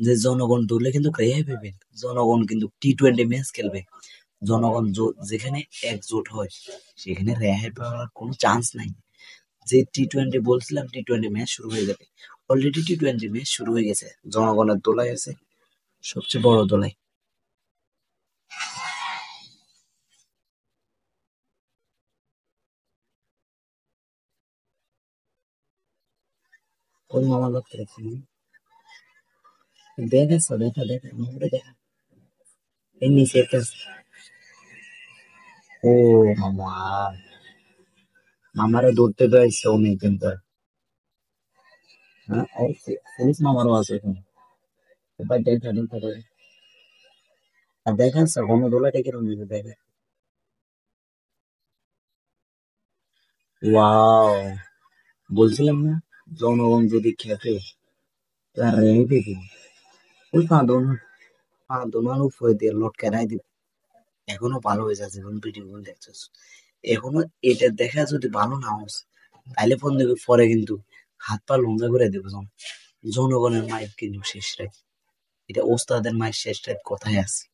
যে জনগণ ধরলে কিন্তু রেহাই পাবে। জনগণ কিন্তু টি-20 ম্যাচ খেলবে। জনগণ যেখানে একজোট হয় সেখানে রেহাই পাওয়ার কোনো চান্স নাই। যে টি-20 বলছিলাম টি-20 ম্যাচ শুরু হয়ে যাবে, অলরেডি টি-20 ম্যাচ শুরু হয়ে গেছে। জনগণের দোলাই আছে, সবচেয়ে বড় দোলাই। ওর মামা লোক দেখছি, দেখা দেখা দেখা মামারে দেখা। এই নিচে একটা, ও মামা, মামারে ধরতে তো আসছে অনেকদিন পর। হ্যাঁ, ও পুলিশ মামারও আছে এখানে। এবার দেখা দেখা করে। আর দেখেন স্যার গণদোলাটা কিরকম দিবে দেখেন। ওয়াও, বলছিলাম না, জনগণ যদি খেপে তার রেহাই পেবে। ওই পা দোনো উপরে দিয়ে লটকানাই দিবে। এখনো ভালো হয়ে যাচ্ছে যখন ভিডিও গুলো দেখছিস। এখনো এটা দেখা যদি ভালো না হস, তাইলে ফোন দেবে পরে কিন্তু হাত পা লঞ্জা করে দেবো। জনগণের মায়ের কিন্তু শেষ রাত, এটা ওস্তাদের মায়ের শেষ রাত কথাই আছে।